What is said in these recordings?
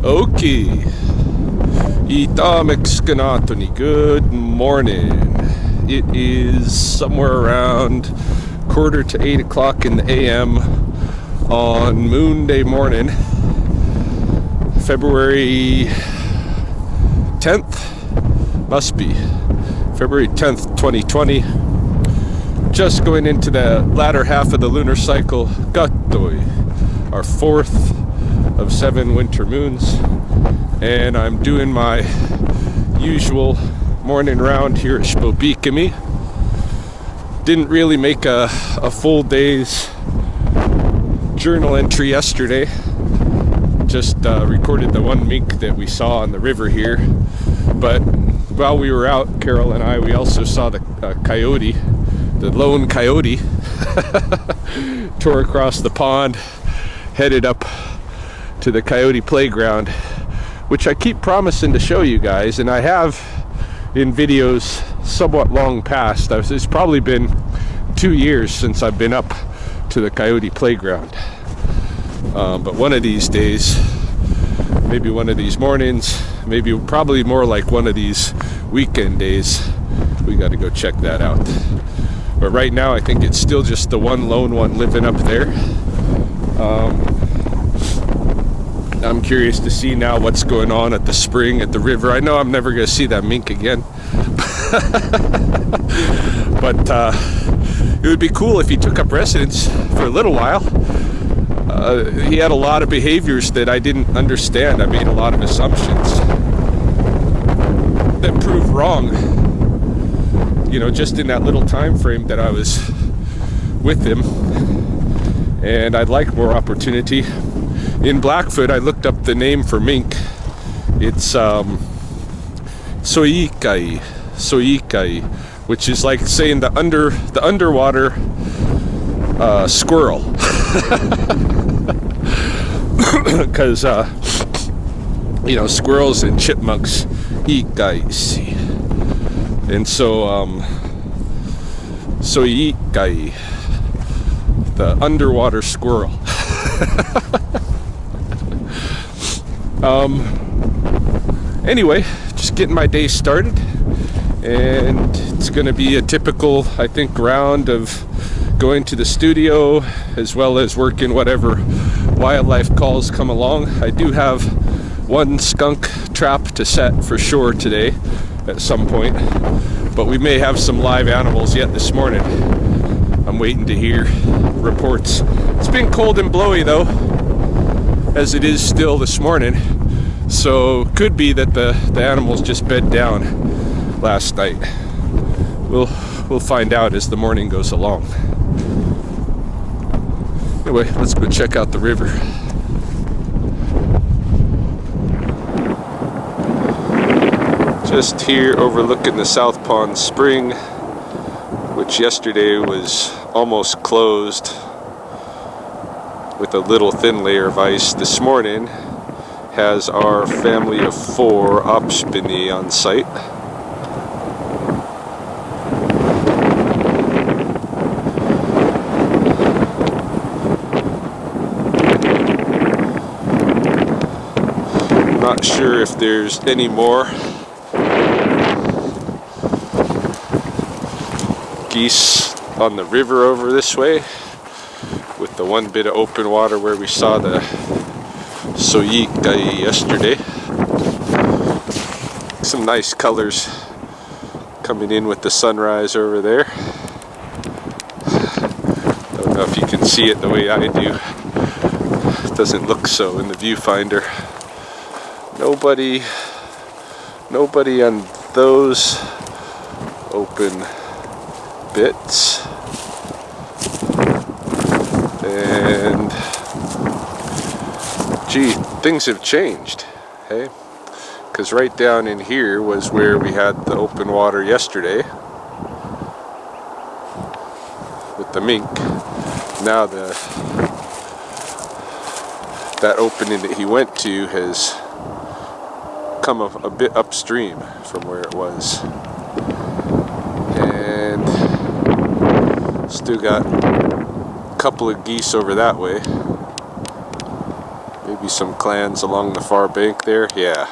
Okay. Itamexkanatoni. Good morning. It is somewhere around 7:45 in the AM on Moon Day morning, February 10th. Must be February 10th, 2020. Just going into the latter half of the lunar cycle, Gatoi, our fourth of 7 winter moons, and I'm doing my usual morning round here at Spobikami. Didn't really make a full day's journal entry yesterday. Just recorded the one mink that we saw on the river here. But while we were out, Carol and I, we also saw the coyote, the lone coyote, tore across the pond, headed up to the coyote playground, which I keep promising to show you guys, and I have in videos somewhat long past. It's probably been 2 years since I've been up to the coyote playground. But one of these days, maybe one of these mornings, maybe probably more like one of these weekend days, we got to go check that out. But right now I think it's still just the one lone one living up there. I'm curious to see now what's going on at the spring, at the river. I know I'm never going to see that mink again. But it would be cool if he took up residence for a little while. He had a lot of behaviors that I didn't understand. I made a lot of assumptions that proved wrong. You know, just in that little time frame that I was with him. And I'd like more opportunity. In Blackfoot, I looked up the name for mink. It's soikai, which is like saying the underwater squirrel, because you know, squirrels and chipmunks ikai, and so soikai, the underwater squirrel. Anyway, just getting my day started, and it's going to be a typical, I think, round of going to the studio as well as working whatever wildlife calls come along. I do have one skunk trap to set for sure today at some point, but we may have some live animals yet this morning. I'm waiting to hear reports. It's been cold and blowy though, as it is still this morning, so could be that the animals just bed down last night. We'll find out as the morning goes along. Anyway, let's go check out the river. Just here overlooking the South Pond Spring, which yesterday was almost closed with a little thin layer of ice. This morning has our family of 4 opspini on site. Not sure if there's any more geese on the river over this way, with the one bit of open water where we saw the soikai yesterday. Some nice colors coming in with the sunrise over there. Don't know if you can see it the way I do. It doesn't look so in the viewfinder. Nobody on those open bits. And gee, things have changed, hey? Because right down in here was where we had the open water yesterday with the mink. Now that opening that he went to has come a bit upstream from where it was, and still got a couple of geese over that way. Maybe Maybe some clans along the far bank there. Yeah,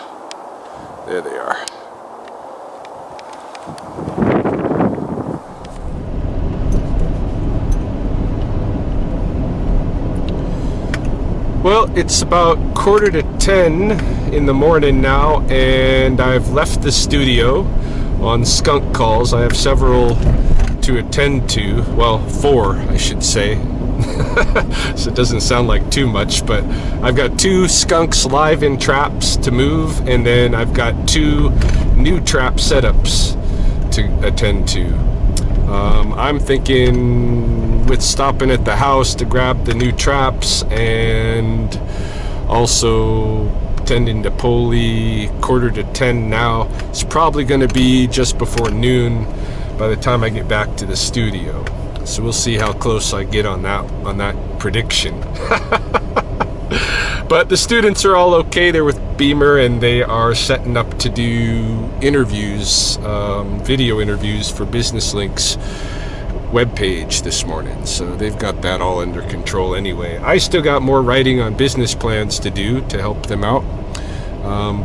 there they are. Well, it's about 9:45 in the morning now, and I've left the studio on skunk calls. I have several to attend to. Well, 4, I should say. So it doesn't sound like too much, but I've got 2 skunks live in traps to move, and then I've got 2 new trap setups to attend to. I'm thinking with stopping at the house to grab the new traps and also tending to Polly 9:45 now. It's probably going to be just before noon by the time I get back to the studio. So we'll see how close I get on that prediction. But the students are all okay. They're with Beamer, and they are setting up to do interviews, video interviews for Business Link's webpage this morning. So they've got that all under control anyway. I still got more writing on business plans to do to help them out,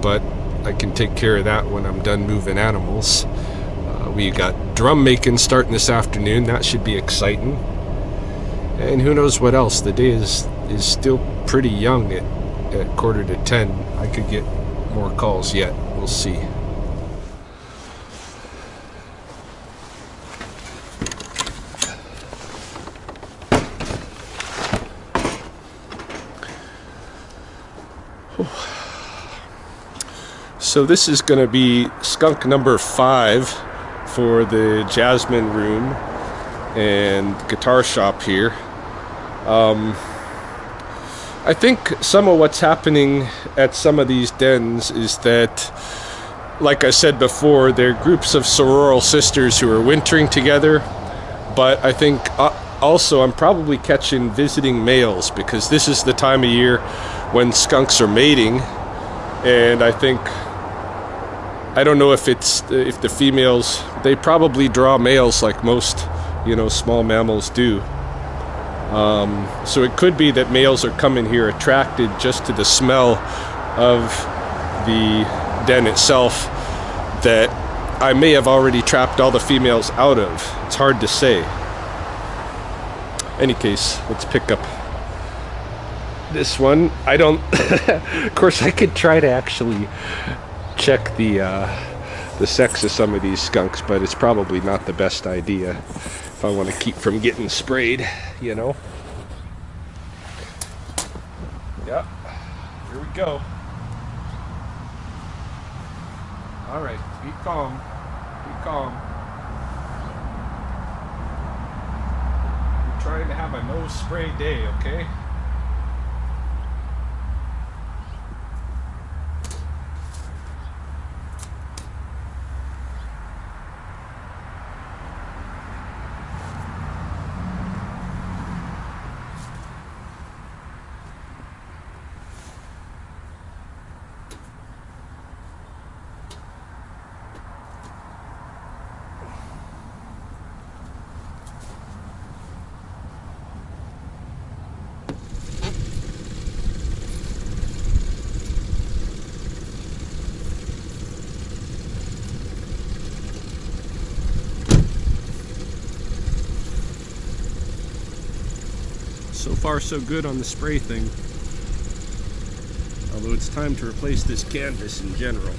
but I can take care of that when I'm done moving animals. We got drum making starting this afternoon. That should be exciting. And who knows what else. The day is still pretty young at 9:45. I could get more calls yet. We'll see. So this is going to be skunk number 5 for the Jasmine room and guitar shop here. I think some of what's happening at some of these dens is that, like I said before, they're groups of sororal sisters who are wintering together, but I think also I'm probably catching visiting males, because this is the time of year when skunks are mating, and I don't know if the females, they probably draw males like most, small mammals do. So it could be that males are coming here attracted just to the smell of the den itself that I may have already trapped all the females out of. It's hard to say. Any case, let's pick up this one. Of course I could try to actually check the sex of some of these skunks, but it's probably not the best idea if I want to keep from getting sprayed, Yeah, here we go. All right, be calm, be calm. We're trying to have a no spray day, okay? So far so good on the spray thing, although it's time to replace this canvas in general.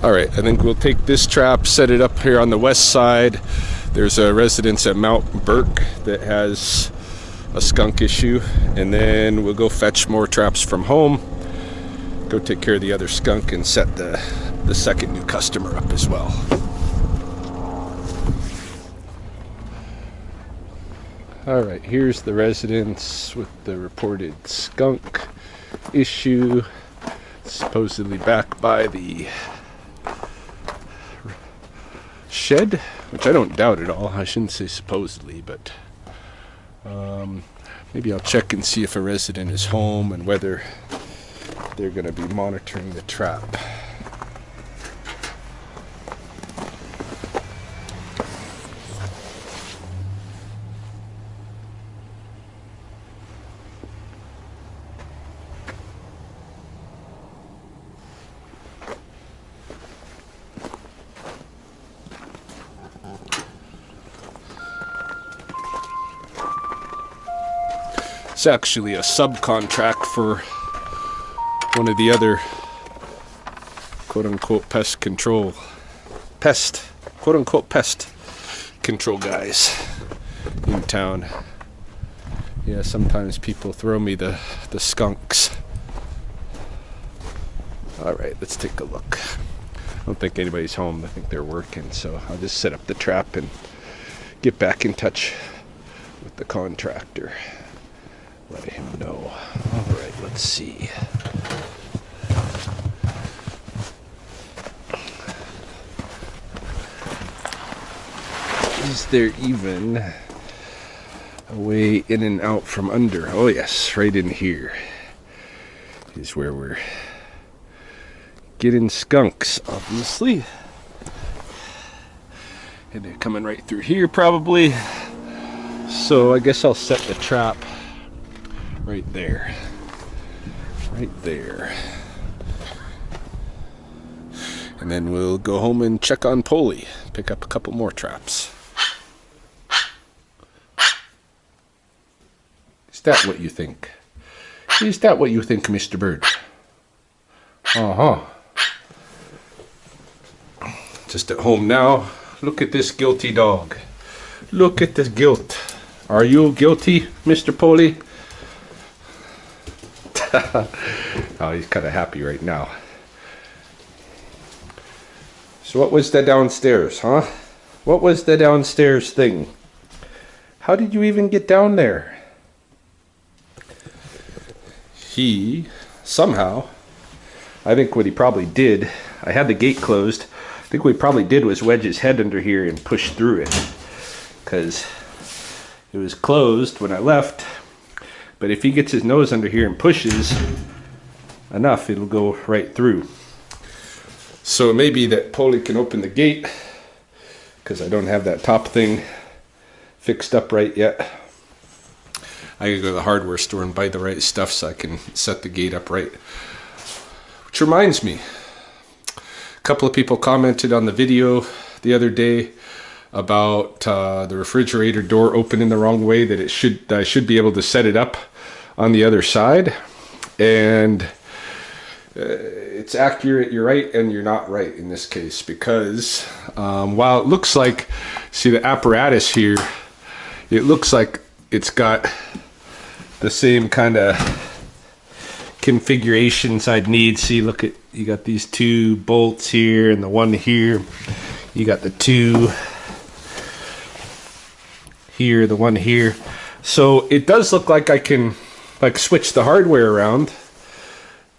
Alright, I think we'll take this trap, set it up here on the west side. There's a residence at Mount Burke that has a skunk issue, and then we'll go fetch more traps from home, go take care of the other skunk and set the the second new customer up as well. All right, here's the residence with the reported skunk issue, supposedly back by the shed, which I don't doubt at all. I shouldn't say supposedly, but maybe I'll check and see if a resident is home and whether they're going to be monitoring the trap. It's actually a subcontract for one of the other quote-unquote pest control guys in town. Yeah, sometimes people throw me the skunks. Alright, let's take a look. I don't think anybody's home. I think they're working, so I'll just set up the trap and get back in touch with the contractor. Let him know. Alright, let's see. Is there even a way in and out from under? Oh yes, right in here is where we're getting skunks, obviously. And they're coming right through here probably. So I guess I'll set the trap right there. Right there. And then we'll go home and check on Polly. Pick up a couple more traps. Is that what you think? Is that what you think, Mr. Bird? Uh-huh. Just at home now. Look at this guilty dog. Look at this guilt. Are you guilty, Mr. Polly? Oh, he's kind of happy right now. So what was the downstairs, huh? What was the downstairs thing? How did you even get down there? He, somehow, I think what he probably did, I had the gate closed. I think what he probably did was wedge his head under here and push through it. Because it was closed when I left. But if he gets his nose under here and pushes enough, it'll go right through. So it may be that Polly can open the gate, because I don't have that top thing fixed up right yet. I gotta go to the hardware store and buy the right stuff so I can set the gate up right. Which reminds me, a couple of people commented on the video the other day about the refrigerator door opening the wrong way, that I should be able to set it up on the other side. And it's accurate, you're right, and you're not right in this case, because while it looks like, see the apparatus here, it looks like it's got the same kind of configurations I'd need. See, look at, you got these two bolts here and the one here. You got the two here, the one here. So it does look like I can like switch the hardware around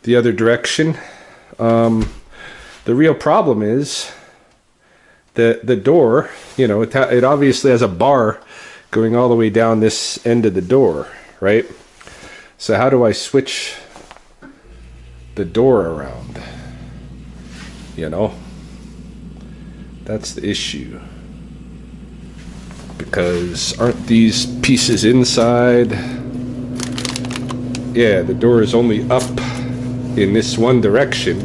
the other direction. The real problem is that the door, you know, it obviously has a bar going all the way down this end of the door, right? So how do I switch the door around? You know, that's the issue. Because aren't these pieces inside? Yeah, the door is only up in this one direction.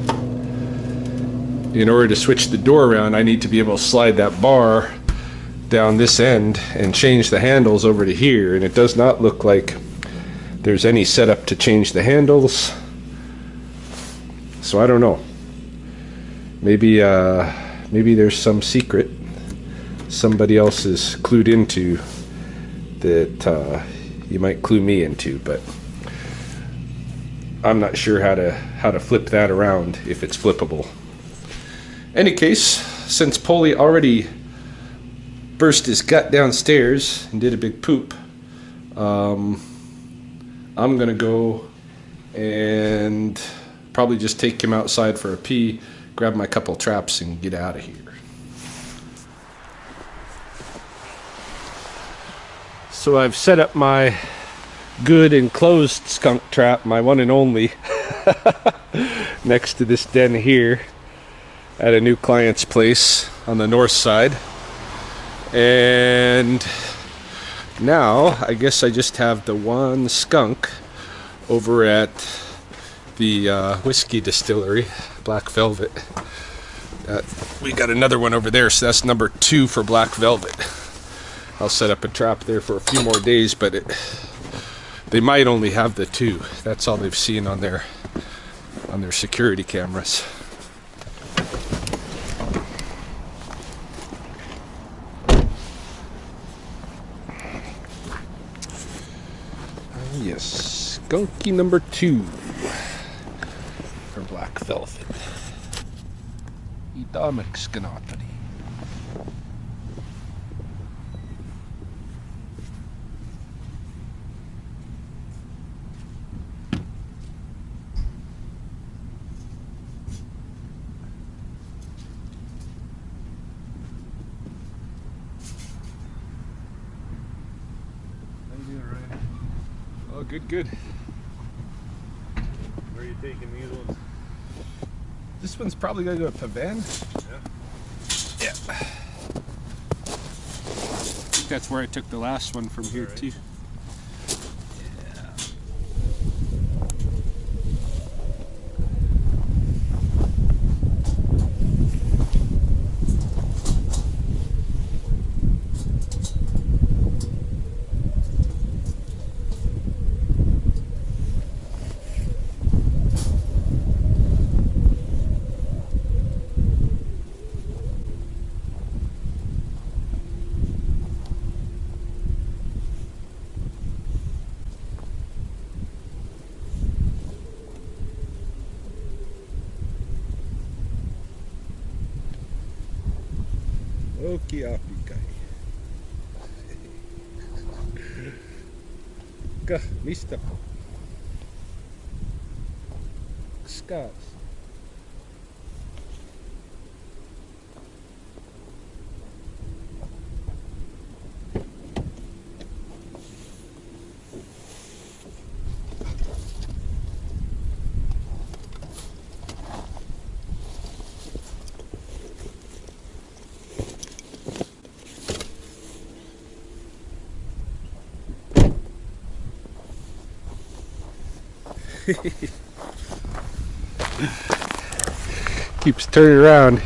In order to switch the door around, I need to be able to slide that bar down this end and change the handles over to here, and it does not look like there's any setup to change the handles. So I don't know. Maybe there's some secret somebody else is clued into that you might clue me into, but I'm not sure how to flip that around if it's flippable. Any case, since Polly already burst his gut downstairs and did a big poop, I'm gonna go and probably just take him outside for a pee, grab my couple traps, and get out of here. So I've set up my good enclosed skunk trap, my one and only, next to this den here at a new client's place on the north side. And now I guess I just have the one skunk over at the whiskey distillery, Black Velvet. We got another one over there, so that's number 2 for Black Velvet. I'll set up a trap there for a few more days, but they might only have the 2. That's all they've seen on their security cameras. Yes, skunky number 2 for Black Velvet. Idamek skanatari. Oh, good. Where are you taking these ones? This one's probably going to go to Pavan. Yeah. I think that's where I took the last one from here, too. Okie apikai. Ka, mistä? Skunks. Keeps turning around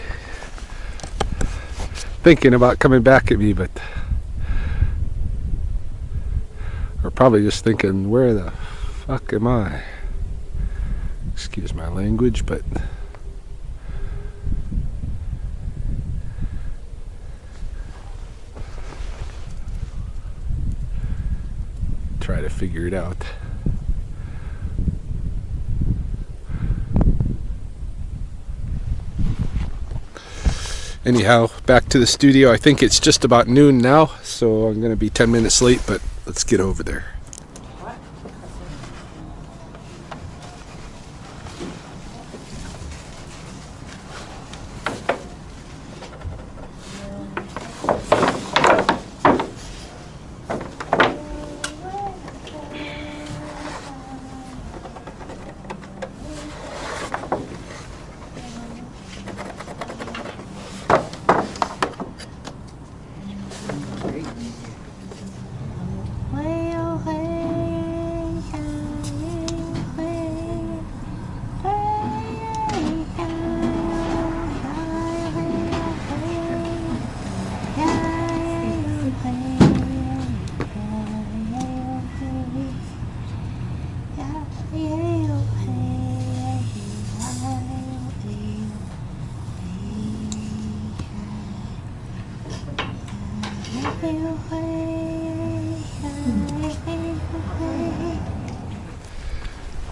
thinking about coming back at me, but or probably just thinking, where the fuck am I? Excuse my language, but try to figure it out. Anyhow, back to the studio. I think it's just about noon now, so I'm going to be 10 minutes late, but let's get over there.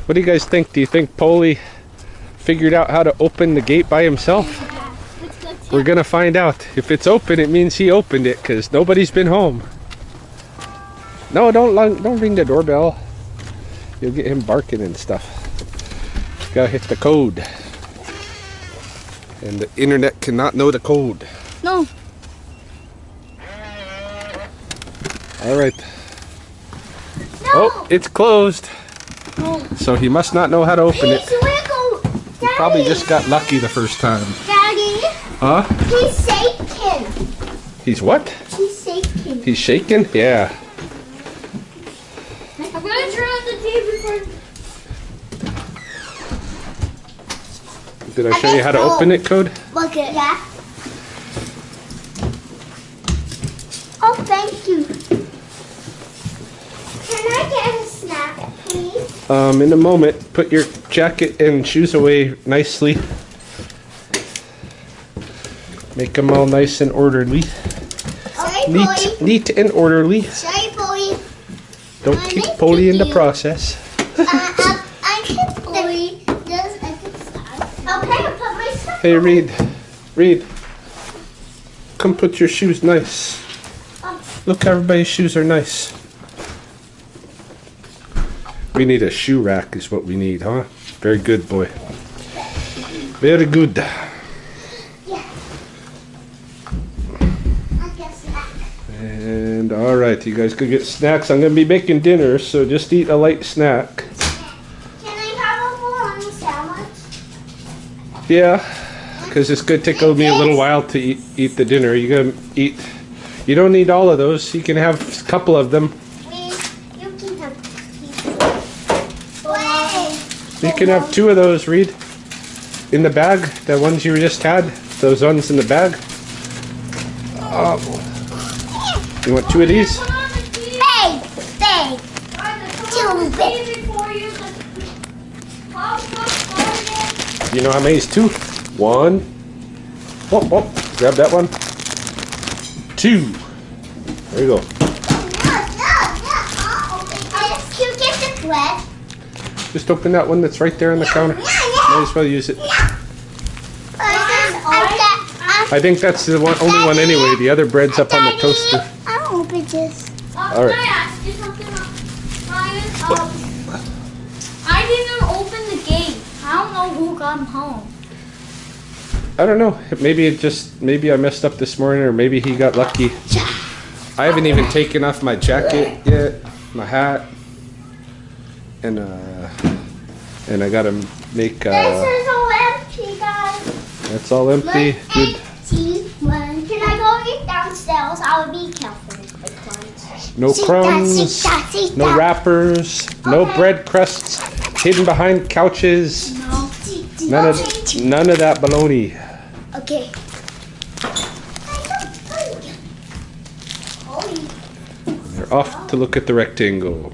What do you guys think? Do you think Polly figured out how to open the gate by himself? Let's We're gonna find out. If it's open, it means he opened it because nobody's been home. No, don't ring the doorbell. You'll get him barking and stuff. Gotta hit the code. And the internet cannot know the code. No. All right. No. Oh, it's closed. No. So he must not know how to open it. Wiggle. He probably just got lucky the first time. Daddy. Huh? He's shaking. He's what? He's shaking. He's shaking? Yeah. I'm gonna turn on the TV for. Did I show you how to open it, Code? Look at yeah. Oh, thank you. Can I get a snack, please? In a moment, put your jacket and shoes away nicely. Make them all nice and orderly. Sorry, Neat and orderly. Sorry, boy. Don't keep Polly in the process. I can boy. Okay, I'll put my stuff. Hey, Reed. Come put your shoes nice. Look, everybody's shoes are nice. We need a shoe rack is what we need, huh? Very good, boy. Very good. Yeah. I guess snack. And all right, you guys go get snacks. I'm gonna be making dinner, so just eat a light snack. Can I have a bologna sandwich? Yeah, because it's gonna take me a little while to eat the dinner. You're gonna eat. You don't need all of those. You can have a couple of them. You can have You can have 2 of those, Reed. In the bag, the ones you just had. Those ones in the bag. You want 2 of these? Big. 2 big. You know how many is 2? 1. Oh, grab that one. 2. There you go. You get the bread. Just open that one that's right there on the counter. Might as well use it. I think that's the only one anyway. The other bread's up on the toaster. I'll open this. All right. Can I ask you something, Ryan? I didn't open the gate. I don't know who got home. I don't know. Maybe I messed up this morning, or maybe he got lucky. I haven't even taken off my jacket yet, my hat, and I gotta make. This is all empty, guys. That's all empty. Good. Can I go eat downstairs? I'll be careful with the crumbs. No crumbs. No wrappers. No bread crusts hidden behind couches. None of that baloney. Okay. They're off to look at the rectangle.